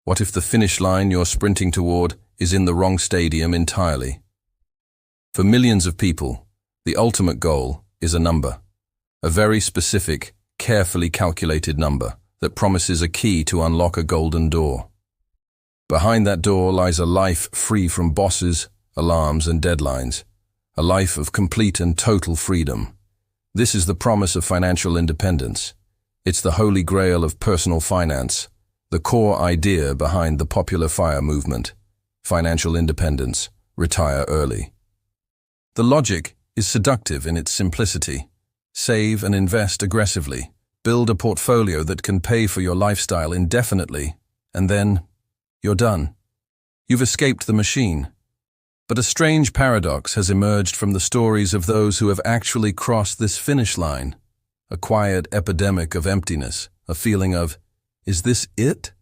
What if the finish line you're sprinting toward is in the wrong stadium entirely? For millions of people, the ultimate goal is a number, a very specific, carefully calculated number that promises a key to unlock a golden door. Behind that door lies a life free from bosses, alarms, and deadlines, a life of complete and total freedom. This is the promise of financial independence. It's the holy grail of personal finance, the core idea behind the popular FIRE movement: financial independence, retire early. The logic is seductive in its simplicity. Save and invest aggressively. Build a portfolio that can pay for your lifestyle indefinitely, and then you're done. You've escaped the machine. But a strange paradox has emerged from the stories of those who have actually crossed this finish line. A quiet epidemic of emptiness, a feeling of, is this it?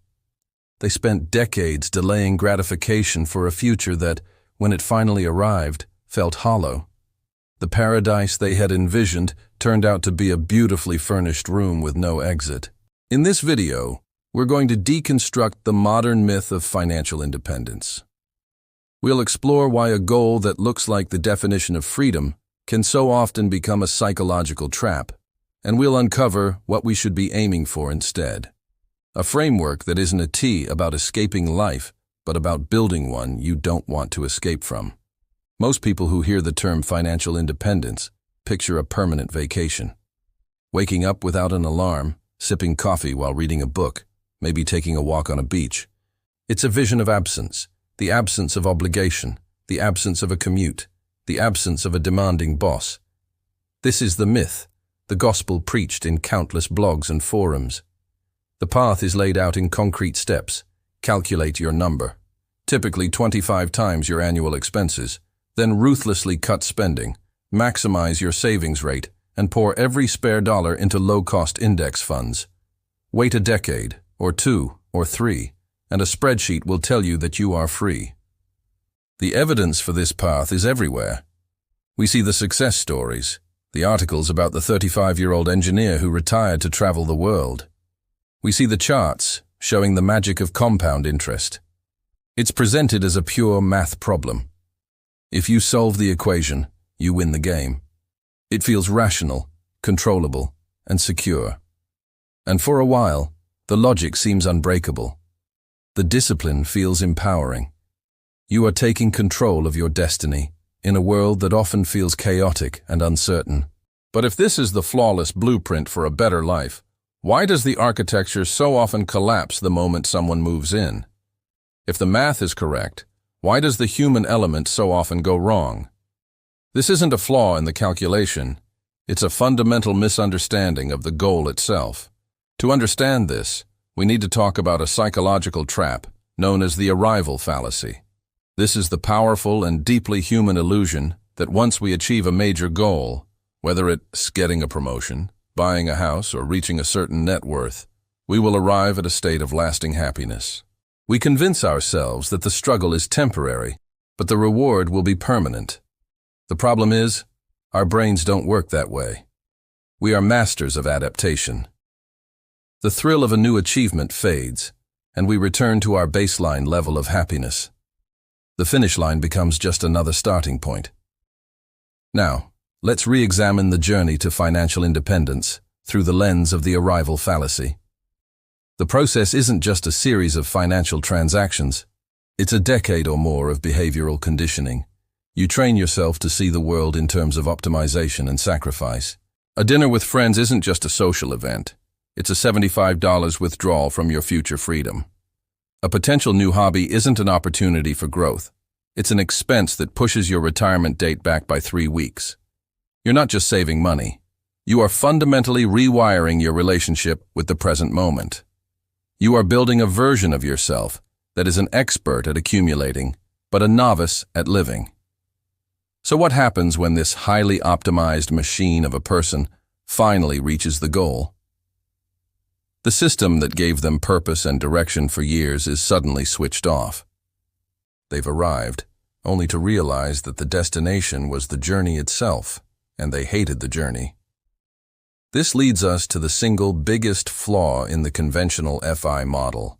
They spent decades delaying gratification for a future that, when it finally arrived, felt hollow. The paradise they had envisioned turned out to be a beautifully furnished room with no exit. In this video, we're going to deconstruct the modern myth of financial independence. We'll explore why a goal that looks like the definition of freedom can so often become a psychological trap, and we'll uncover what we should be aiming for instead. A framework that isn't a T about escaping life, but about building one you don't want to escape from. Most people who hear the term financial independence picture a permanent vacation. Waking up without an alarm, sipping coffee while reading a book, maybe taking a walk on a beach. It's a vision of absence, the absence of obligation, the absence of a commute, the absence of a demanding boss. This is the myth, the gospel preached in countless blogs and forums. The path is laid out in concrete steps. Calculate your number, typically 25 times your annual expenses, then ruthlessly cut spending, maximize your savings rate, and pour every spare dollar into low-cost index funds. Wait a decade, or 2, or 3, and a spreadsheet will tell you that you are free. The evidence for this path is everywhere. We see the success stories, the articles about the 35-year-old engineer who retired to travel the world. We see the charts showing the magic of compound interest. It's presented as a pure math problem. If you solve the equation, you win the game. It feels rational, controllable, and secure. And for a while, the logic seems unbreakable. The discipline feels empowering. You are taking control of your destiny in a world that often feels chaotic and uncertain. But if this is the flawless blueprint for a better life, why does the architecture so often collapse the moment someone moves in? If the math is correct, why does the human element so often go wrong? This isn't a flaw in the calculation. It's a fundamental misunderstanding of the goal itself. To understand this, we need to talk about a psychological trap known as the arrival fallacy. This is the powerful and deeply human illusion that once we achieve a major goal, whether it's getting a promotion, buying a house, or reaching a certain net worth, we will arrive at a state of lasting happiness. We convince ourselves that the struggle is temporary, but the reward will be permanent. The problem is, our brains don't work that way. We are masters of adaptation. The thrill of a new achievement fades, and we return to our baseline level of happiness. The finish line becomes just another starting point. Now, let's re-examine the journey to financial independence through the lens of the arrival fallacy. The process isn't just a series of financial transactions. It's a decade or more of behavioral conditioning. You train yourself to see the world in terms of optimization and sacrifice. A dinner with friends isn't just a social event. It's a $75 withdrawal from your future freedom. A potential new hobby isn't an opportunity for growth. It's an expense that pushes your retirement date back by 3 weeks. You're not just saving money. You are fundamentally rewiring your relationship with the present moment. You are building a version of yourself that is an expert at accumulating, but a novice at living. So what happens when this highly optimized machine of a person finally reaches the goal? The system that gave them purpose and direction for years is suddenly switched off. They've arrived, only to realize that the destination was the journey itself, and they hated the journey. This leads us to the single biggest flaw in the conventional FI model.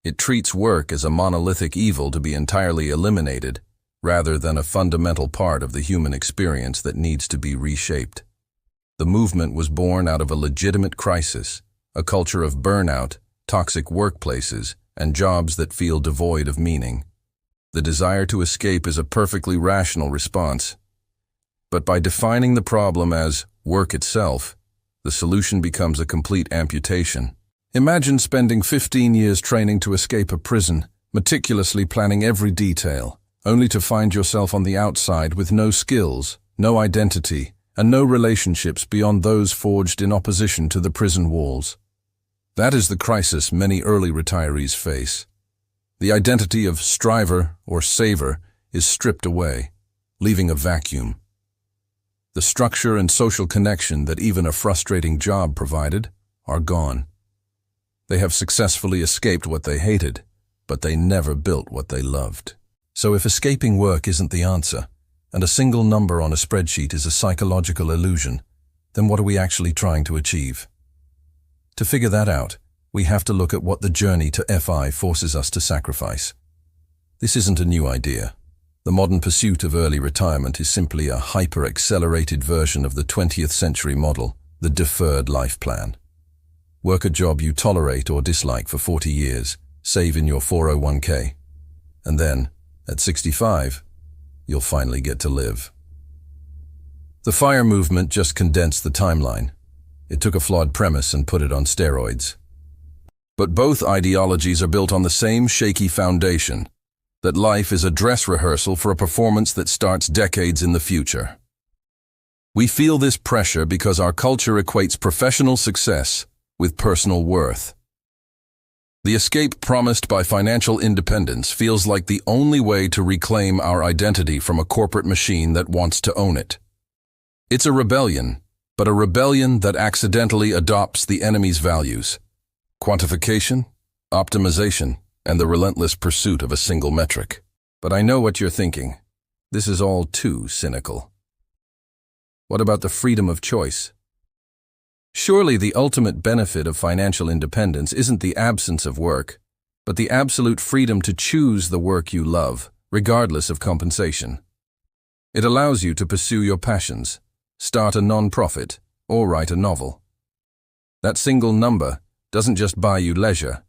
It treats work as a monolithic evil to be entirely eliminated, rather than a fundamental part of the human experience that needs to be reshaped. The movement was born out of a legitimate crisis, a culture of burnout, toxic workplaces, and jobs that feel devoid of meaning. The desire to escape is a perfectly rational response. But by defining the problem as work itself, the solution becomes a complete amputation. Imagine spending 15 years training to escape a prison, meticulously planning every detail, only to find yourself on the outside with no skills, no identity, and no relationships beyond those forged in opposition to the prison walls. That is the crisis many early retirees face. The identity of striver or saver is stripped away, leaving a vacuum. The structure and social connection that even a frustrating job provided are gone. They have successfully escaped what they hated, but they never built what they loved. So if escaping work isn't the answer, and a single number on a spreadsheet is a psychological illusion, then what are we actually trying to achieve? To figure that out, we have to look at what the journey to FI forces us to sacrifice. This isn't a new idea. The modern pursuit of early retirement is simply a hyper-accelerated version of the 20th century model, the deferred life plan. Work a job you tolerate or dislike for 40 years, save in your 401k, and then, at 65, you'll finally get to live. The FIRE movement just condensed the timeline. It took a flawed premise and put it on steroids. But both ideologies are built on the same shaky foundation, that life is a dress rehearsal for a performance that starts decades in the future. We feel this pressure because our culture equates professional success with personal worth. The escape promised by financial independence feels like the only way to reclaim our identity from a corporate machine that wants to own it. It's a rebellion, but a rebellion that accidentally adopts the enemy's values: quantification, optimization, and the relentless pursuit of a single metric. But I know what you're thinking. This is all too cynical. What about the freedom of choice? Surely the ultimate benefit of financial independence isn't the absence of work, but the absolute freedom to choose the work you love, regardless of compensation. It allows you to pursue your passions, start a non-profit, or write a novel. That single number doesn't just buy you leisure,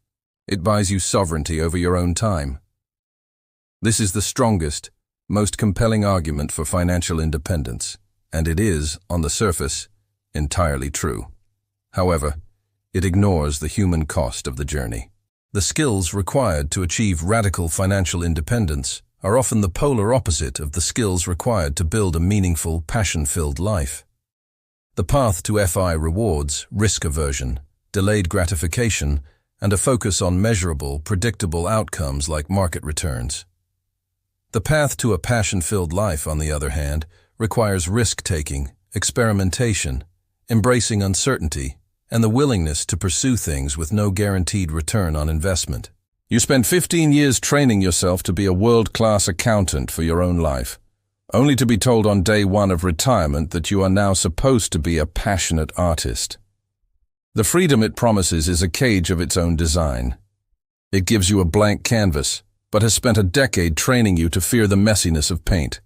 it buys you sovereignty over your own time. This is the strongest, most compelling argument for financial independence, and it is, on the surface, entirely true. However, it ignores the human cost of the journey. The skills required to achieve radical financial independence are often the polar opposite of the skills required to build a meaningful, passion-filled life. The path to FI rewards risk aversion, delayed gratification, and a focus on measurable, predictable outcomes like market returns. The path to a passion-filled life, on the other hand, requires risk-taking, experimentation, embracing uncertainty, and the willingness to pursue things with no guaranteed return on investment. You spend 15 years training yourself to be a world-class accountant for your own life, only to be told on day one of retirement that you are now supposed to be a passionate artist. The freedom it promises is a cage of its own design. It gives you a blank canvas, but has spent a decade training you to fear the messiness of paint.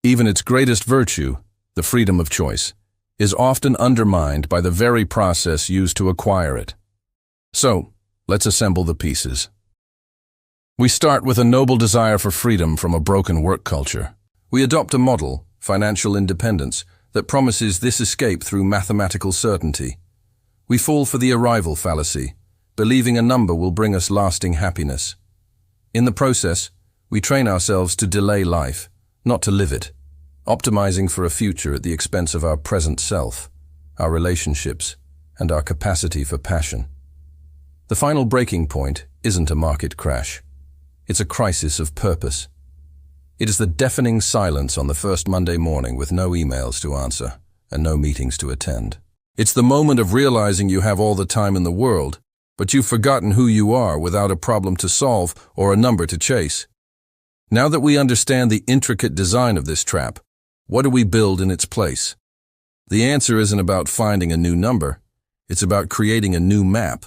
Even its greatest virtue, the freedom of choice, is often undermined by the very process used to acquire it. So, let's assemble the pieces. We start with a noble desire for freedom from a broken work culture. We adopt a model, financial independence, that promises this escape through mathematical certainty. We fall for the arrival fallacy, believing a number will bring us lasting happiness. In the process, we train ourselves to delay life, not to live it, optimizing for a future at the expense of our present self, our relationships, and our capacity for passion. The final breaking point isn't a market crash. It's a crisis of purpose. It is the deafening silence on the first Monday morning with no emails to answer and no meetings to attend. It's the moment of realizing you have all the time in the world, but you've forgotten who you are without a problem to solve or a number to chase. Now that we understand the intricate design of this trap, what do we build in its place? The answer isn't about finding a new number. It's about creating a new map,